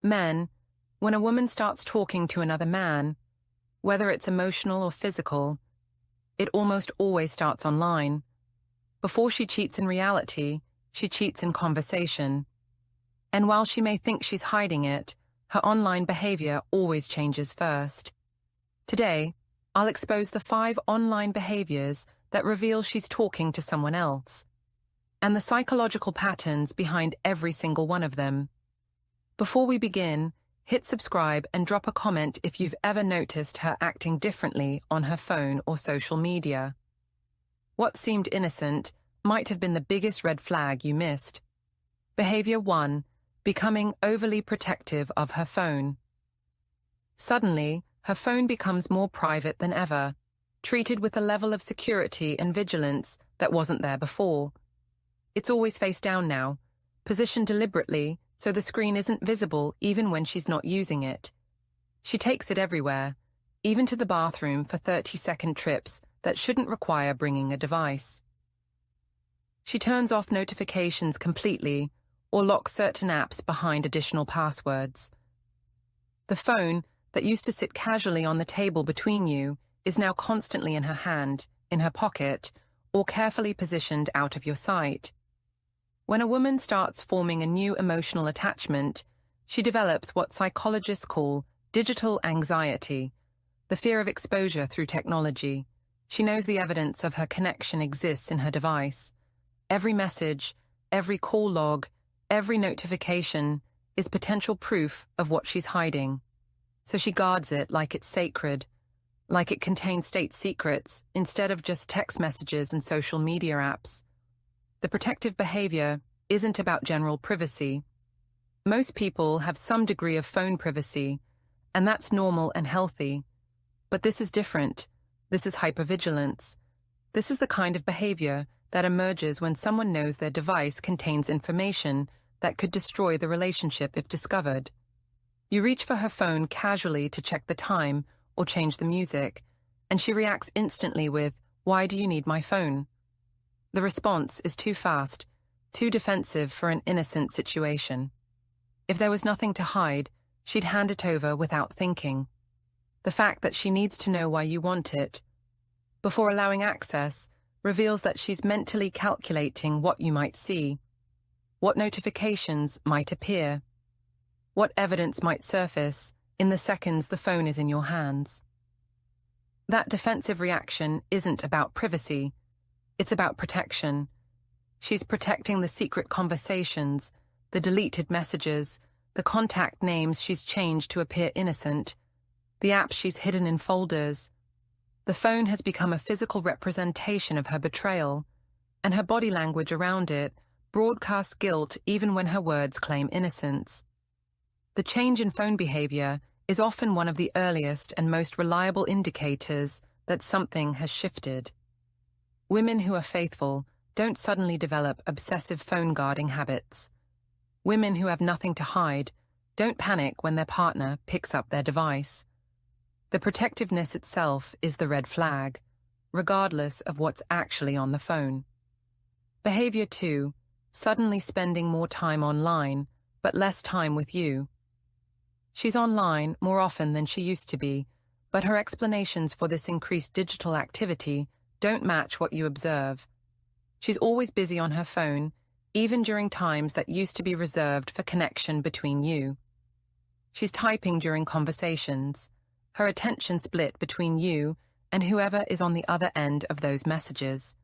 Men, when a woman starts talking to another man, whether it's emotional or physical, it almost always starts online. Before she cheats in reality, she cheats in conversation. And while she may think she's hiding it, her online behavior always changes first. Today, I'll expose the 5 online behaviors that reveal she's talking to someone else, and the psychological patterns behind every single one of them. Before we begin, hit subscribe and drop a comment if you've ever noticed her acting differently on her phone or social media. What seemed innocent might have been the biggest red flag you missed. Behavior 1. Becoming overly protective of her phone. Suddenly, her phone becomes more private than ever, treated with a level of security and vigilance that wasn't there before. It's always face down now, positioned deliberately so the screen isn't visible even when she's not using it. She takes it everywhere, even to the bathroom for 30-second trips that shouldn't require bringing a device. She turns off notifications completely or locks certain apps behind additional passwords. The phone that used to sit casually on the table between you is now constantly in her hand, in her pocket, or carefully positioned out of your sight. When a woman starts forming a new emotional attachment, she develops what psychologists call digital anxiety, the fear of exposure through technology. She knows the evidence of her connection exists in her device. Every message, every call log, every notification is potential proof of what she's hiding. So she guards it like it's sacred, like it contains state secrets instead of just text messages and social media apps. The protective behavior isn't about general privacy. Most people have some degree of phone privacy, and that's normal and healthy. But this is different. This is hypervigilance. This is the kind of behavior that emerges when someone knows their device contains information that could destroy the relationship if discovered. You reach for her phone casually to check the time or change the music, and she reacts instantly with, "Why do you need my phone?" The response is too fast, too defensive for an innocent situation. If there was nothing to hide, she'd hand it over without thinking. The fact that she needs to know why you want it, before allowing access, reveals that she's mentally calculating what you might see, what notifications might appear, what evidence might surface in the seconds the phone is in your hands. That defensive reaction isn't about privacy, it's about protection. She's protecting the secret conversations, the deleted messages, the contact names she's changed to appear innocent, the apps she's hidden in folders. The phone has become a physical representation of her betrayal, and her body language around it broadcasts guilt even when her words claim innocence. The change in phone behavior is often one of the earliest and most reliable indicators that something has shifted. Women who are faithful don't suddenly develop obsessive phone guarding habits. Women who have nothing to hide don't panic when their partner picks up their device. The protectiveness itself is the red flag, regardless of what's actually on the phone. Behavior 2, suddenly spending more time online, but less time with you. She's online more often than she used to be, but her explanations for this increased digital activity don't match what you observe. She's always busy on her phone, even during times that used to be reserved for connection between you. She's typing during conversations, her attention split between you and whoever is on the other end of those messages.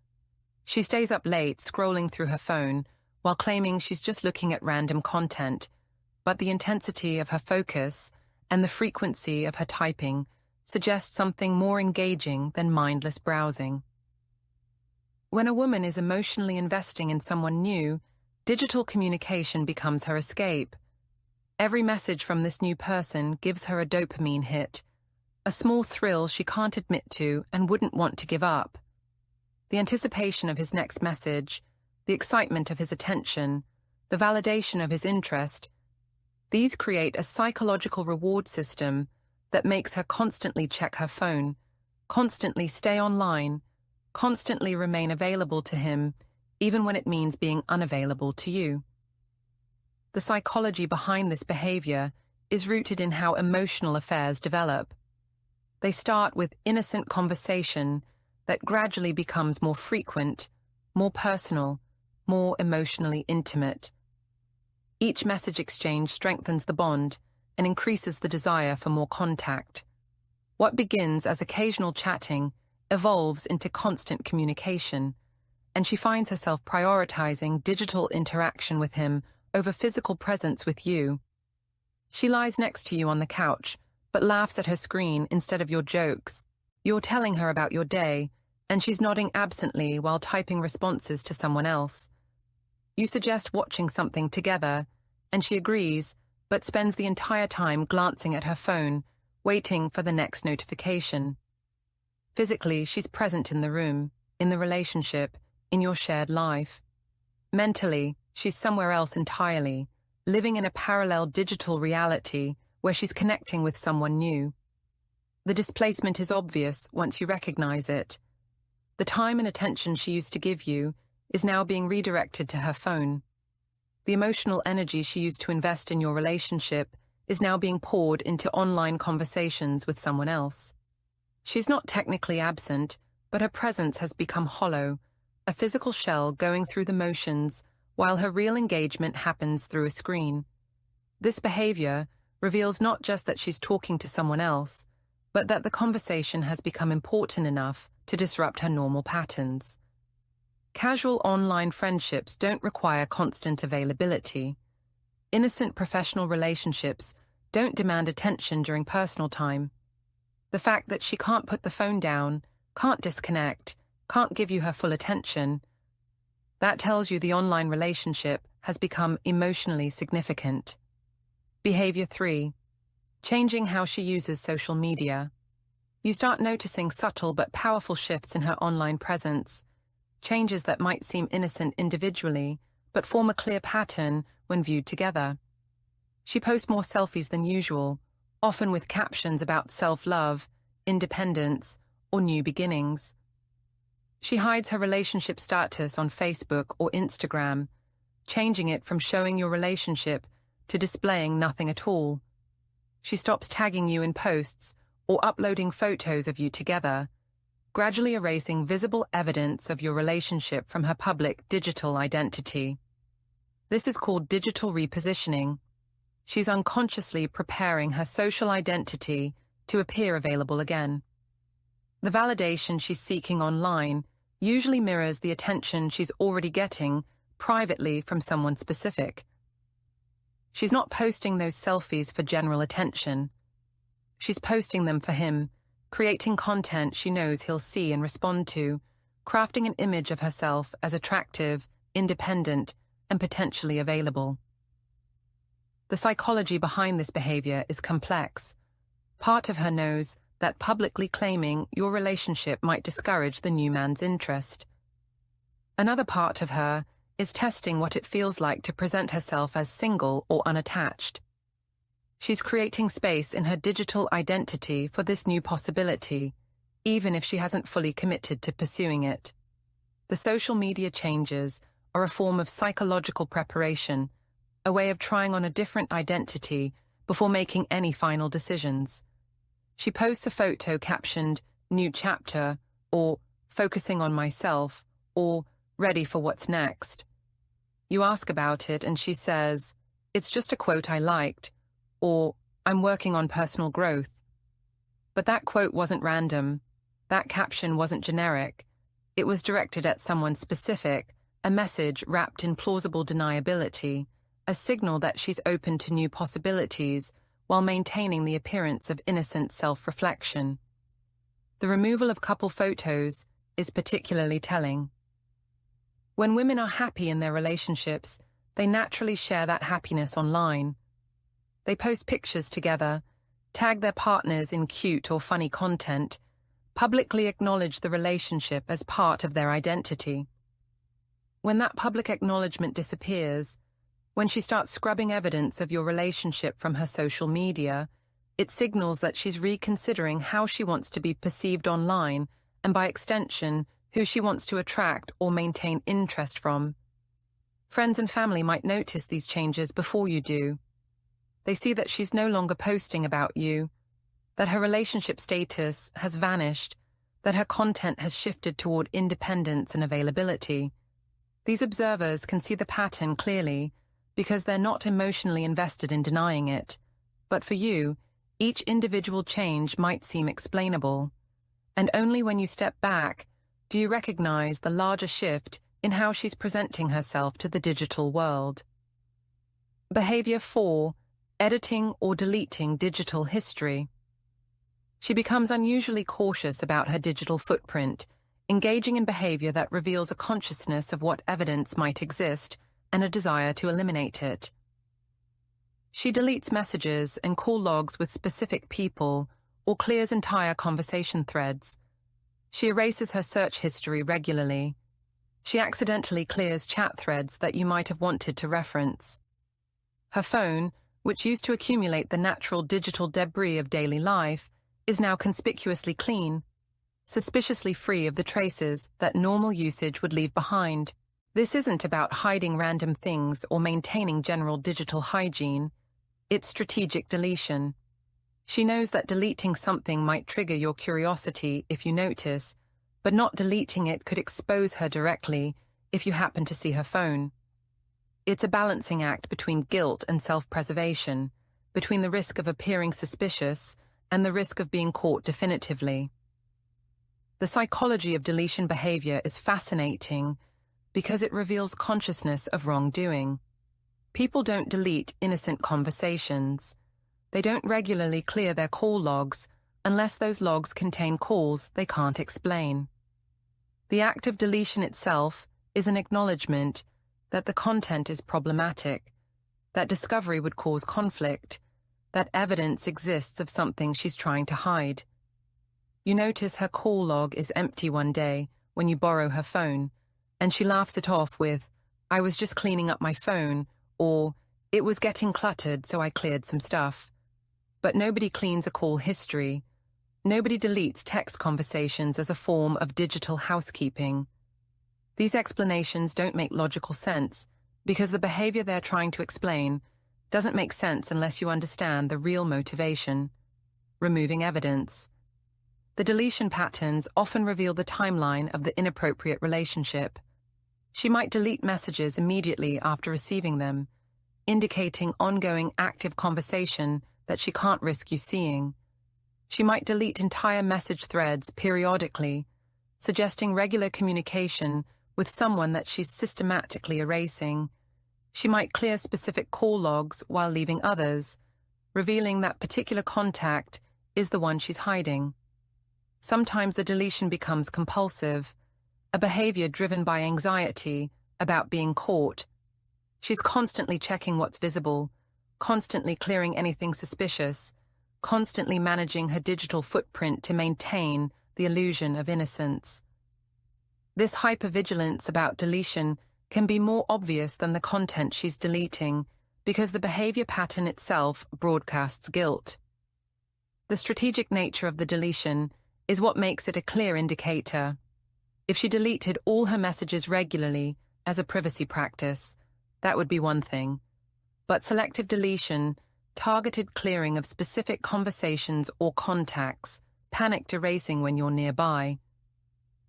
She stays up late scrolling through her phone while claiming she's just looking at random content, but the intensity of her focus and the frequency of her typing suggests something more engaging than mindless browsing. When a woman is emotionally investing in someone new, digital communication becomes her escape. Every message from this new person gives her a dopamine hit, a small thrill she can't admit to and wouldn't want to give up. The anticipation of his next message, the excitement of his attention, the validation of his interest, these create a psychological reward system that makes her constantly check her phone, constantly stay online, constantly remain available to him, even when it means being unavailable to you. The psychology behind this behavior is rooted in how emotional affairs develop. They start with innocent conversation that gradually becomes more frequent, more personal, more emotionally intimate. Each message exchange strengthens the bond and increases the desire for more contact. What begins as occasional chatting evolves into constant communication, and she finds herself prioritizing digital interaction with him over physical presence with you. She lies next to you on the couch, but laughs at her screen instead of your jokes. You're telling her about your day, and she's nodding absently while typing responses to someone else. You suggest watching something together, and she agrees, but spends the entire time glancing at her phone, waiting for the next notification. Physically, she's present in the room, in the relationship, in your shared life. Mentally, she's somewhere else entirely, living in a parallel digital reality where she's connecting with someone new. The displacement is obvious once you recognize it. The time and attention she used to give you is now being redirected to her phone. The emotional energy she used to invest in your relationship is now being poured into online conversations with someone else. She's not technically absent, but her presence has become hollow, a physical shell going through the motions, while her real engagement happens through a screen. This behavior reveals not just that she's talking to someone else, but that the conversation has become important enough to disrupt her normal patterns. Casual online friendships don't require constant availability. Innocent professional relationships don't demand attention during personal time. The fact that she can't put the phone down, can't disconnect, can't give you her full attention, that tells you the online relationship has become emotionally significant. Behavior 3. Changing how she uses social media. You start noticing subtle but powerful shifts in her online presence, changes that might seem innocent individually, but form a clear pattern when viewed together. She posts more selfies than usual, often with captions about self-love, independence, or new beginnings. She hides her relationship status on Facebook or Instagram, changing it from showing your relationship to displaying nothing at all. She stops tagging you in posts or uploading photos of you together, gradually erasing visible evidence of your relationship from her public digital identity. This is called digital repositioning. She's unconsciously preparing her social identity to appear available again. The validation she's seeking online usually mirrors the attention she's already getting privately from someone specific. She's not posting those selfies for general attention. She's posting them for him, creating content she knows he'll see and respond to, crafting an image of herself as attractive, independent, and potentially available. The psychology behind this behavior is complex. Part of her knows that publicly claiming your relationship might discourage the new man's interest. Another part of her is testing what it feels like to present herself as single or unattached. She's creating space in her digital identity for this new possibility, even if she hasn't fully committed to pursuing it. The social media changes are a form of psychological preparation, a way of trying on a different identity before making any final decisions. She posts a photo captioned, "New chapter," or "Focusing on myself," or "Ready for what's next." You ask about it and she says, "It's just a quote I liked," or "I'm working on personal growth." But that quote wasn't random. That caption wasn't generic. It was directed at someone specific, a message wrapped in plausible deniability, a signal that she's open to new possibilities while maintaining the appearance of innocent self-reflection. The removal of couple photos is particularly telling. When women are happy in their relationships, they naturally share that happiness online. They post pictures together, tag their partners in cute or funny content, publicly acknowledge the relationship as part of their identity. When that public acknowledgement disappears, when she starts scrubbing evidence of your relationship from her social media, it signals that she's reconsidering how she wants to be perceived online and, by extension, who she wants to attract or maintain interest from. Friends and family might notice these changes before you do. They see that she's no longer posting about you, that her relationship status has vanished, that her content has shifted toward independence and availability. These observers can see the pattern clearly because they're not emotionally invested in denying it. But for you, each individual change might seem explainable. And only when you step back do you recognize the larger shift in how she's presenting herself to the digital world. Behavior 4. Editing or deleting digital history. She becomes unusually cautious about her digital footprint, engaging in behavior that reveals a consciousness of what evidence might exist and a desire to eliminate it. She deletes messages and call logs with specific people or clears entire conversation threads. She erases her search history regularly. She accidentally clears chat threads that you might have wanted to reference. Her phone, which used to accumulate the natural digital debris of daily life, is now conspicuously clean, suspiciously free of the traces that normal usage would leave behind. This isn't about hiding random things or maintaining general digital hygiene. It's strategic deletion. She knows that deleting something might trigger your curiosity if you notice, but not deleting it could expose her directly if you happen to see her phone. It's a balancing act between guilt and self-preservation, between the risk of appearing suspicious and the risk of being caught definitively. The psychology of deletion behavior is fascinating because it reveals consciousness of wrongdoing. People don't delete innocent conversations. They don't regularly clear their call logs unless those logs contain calls they can't explain. The act of deletion itself is an acknowledgement that the content is problematic, that discovery would cause conflict, that evidence exists of something she's trying to hide. You notice her call log is empty one day when you borrow her phone, and she laughs it off with, "I was just cleaning up my phone," or "It was getting cluttered, so I cleared some stuff." But nobody cleans a call history. Nobody deletes text conversations as a form of digital housekeeping. These explanations don't make logical sense because the behavior they're trying to explain doesn't make sense unless you understand the real motivation: removing evidence. The deletion patterns often reveal the timeline of the inappropriate relationship. She might delete messages immediately after receiving them, indicating ongoing active conversation that she can't risk you seeing. She might delete entire message threads periodically, suggesting regular communication with someone that she's systematically erasing. She might clear specific call logs while leaving others, revealing that particular contact is the one she's hiding. Sometimes the deletion becomes compulsive, a behavior driven by anxiety about being caught. She's constantly checking what's visible, constantly clearing anything suspicious, constantly managing her digital footprint to maintain the illusion of innocence. This hypervigilance about deletion can be more obvious than the content she's deleting because the behavior pattern itself broadcasts guilt. The strategic nature of the deletion is what makes it a clear indicator. If she deleted all her messages regularly as a privacy practice, that would be one thing. But selective deletion, targeted clearing of specific conversations or contacts, panicked erasing when you're nearby.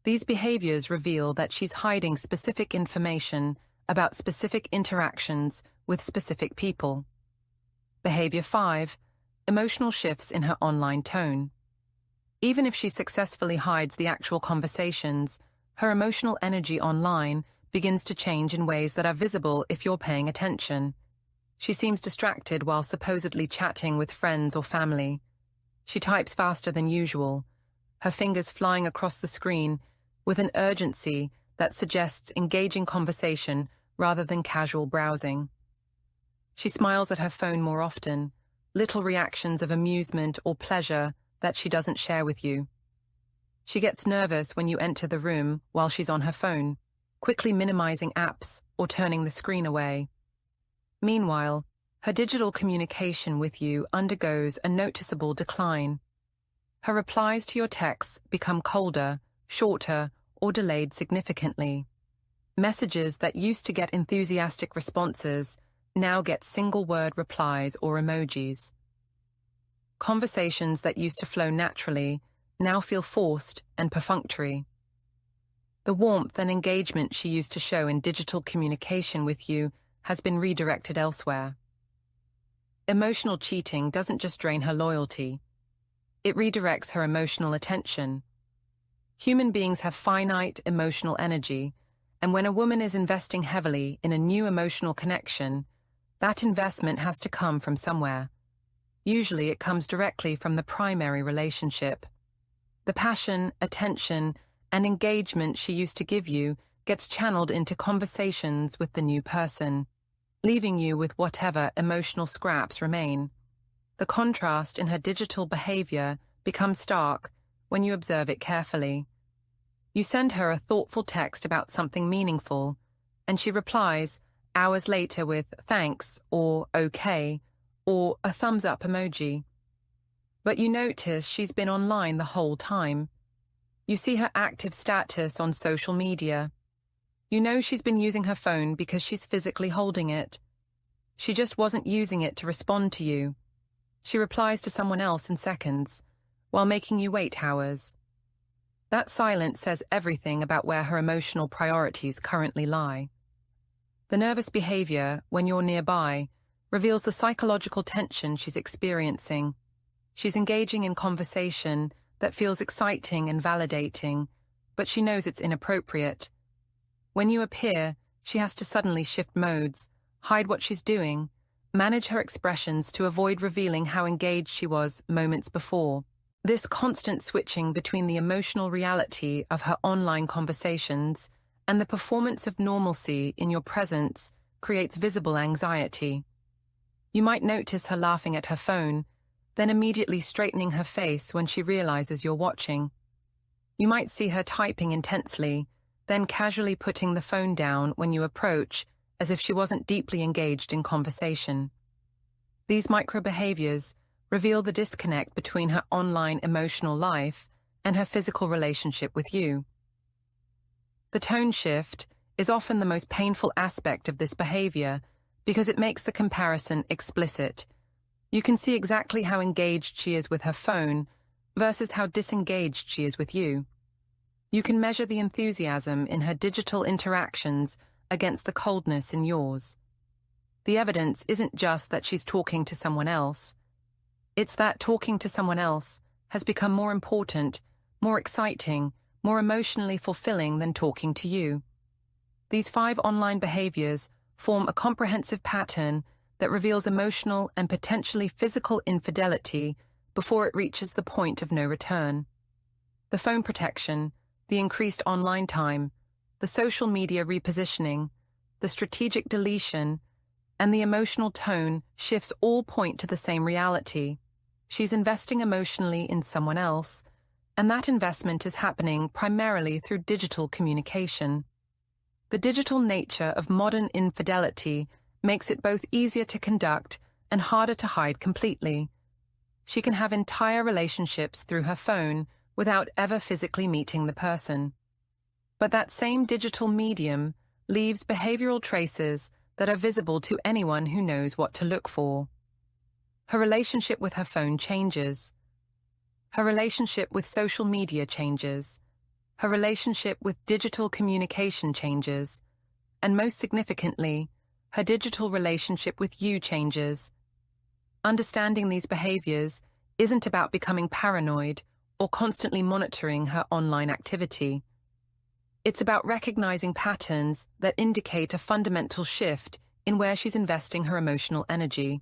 These behaviors reveal that she's hiding specific information about specific interactions with specific people. Behavior 5. Emotional shifts in her online tone. Even if she successfully hides the actual conversations, her emotional energy online begins to change in ways that are visible if you're paying attention. She seems distracted while supposedly chatting with friends or family. She types faster than usual, her fingers flying across the screen with an urgency that suggests engaging conversation rather than casual browsing. She smiles at her phone more often, little reactions of amusement or pleasure that she doesn't share with you. She gets nervous when you enter the room while she's on her phone, quickly minimizing apps or turning the screen away. Meanwhile, her digital communication with you undergoes a noticeable decline. Her replies to your texts become colder, shorter, or delayed significantly. Messages that used to get enthusiastic responses now get single-word replies or emojis. Conversations that used to flow naturally now feel forced and perfunctory. The warmth and engagement she used to show in digital communication with you has been redirected elsewhere. Emotional cheating doesn't just drain her loyalty, it redirects her emotional attention. Human beings have finite emotional energy, and when a woman is investing heavily in a new emotional connection, that investment has to come from somewhere. Usually it comes directly from the primary relationship. The passion, attention, and engagement she used to give you gets channeled into conversations with the new person, leaving you with whatever emotional scraps remain. The contrast in her digital behavior becomes stark when you observe it carefully. You send her a thoughtful text about something meaningful, and she replies hours later with thanks or okay or a thumbs up emoji. But you notice she's been online the whole time. You see her active status on social media. You know she's been using her phone because she's physically holding it. She just wasn't using it to respond to you. She replies to someone else in seconds, while making you wait hours. That silence says everything about where her emotional priorities currently lie. The nervous behavior, when you're nearby, reveals the psychological tension she's experiencing. She's engaging in conversation that feels exciting and validating, but she knows it's inappropriate. When you appear, she has to suddenly shift modes, hide what she's doing, manage her expressions to avoid revealing how engaged she was moments before. This constant switching between the emotional reality of her online conversations and the performance of normalcy in your presence creates visible anxiety. You might notice her laughing at her phone, then immediately straightening her face when she realizes you're watching. You might see her typing intensely, then casually putting the phone down when you approach, as if she wasn't deeply engaged in conversation. These micro-behaviors reveal the disconnect between her online emotional life and her physical relationship with you. The tone shift is often the most painful aspect of this behavior because it makes the comparison explicit. You can see exactly how engaged she is with her phone versus how disengaged she is with you. You can measure the enthusiasm in her digital interactions against the coldness in yours. The evidence isn't just that she's talking to someone else. It's that talking to someone else has become more important, more exciting, more emotionally fulfilling than talking to you. These 5 online behaviors form a comprehensive pattern that reveals emotional and potentially physical infidelity before it reaches the point of no return. The phone protection, the increased online time, the social media repositioning, the strategic deletion, and the emotional tone shifts all point to the same reality. She's investing emotionally in someone else, and that investment is happening primarily through digital communication. The digital nature of modern infidelity makes it both easier to conduct and harder to hide completely. She can have entire relationships through her phone without ever physically meeting the person. But that same digital medium leaves behavioral traces that are visible to anyone who knows what to look for. Her relationship with her phone changes. Her relationship with social media changes. Her relationship with digital communication changes. And most significantly, her digital relationship with you changes. Understanding these behaviors isn't about becoming paranoid or constantly monitoring her online activity. It's about recognizing patterns that indicate a fundamental shift in where she's investing her emotional energy.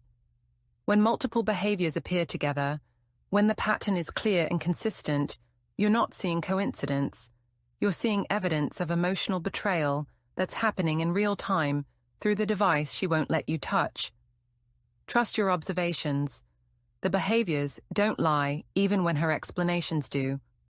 When multiple behaviors appear together, when the pattern is clear and consistent, you're not seeing coincidence. You're seeing evidence of emotional betrayal that's happening in real time through the device she won't let you touch. Trust your observations. The behaviors don't lie even when her explanations do.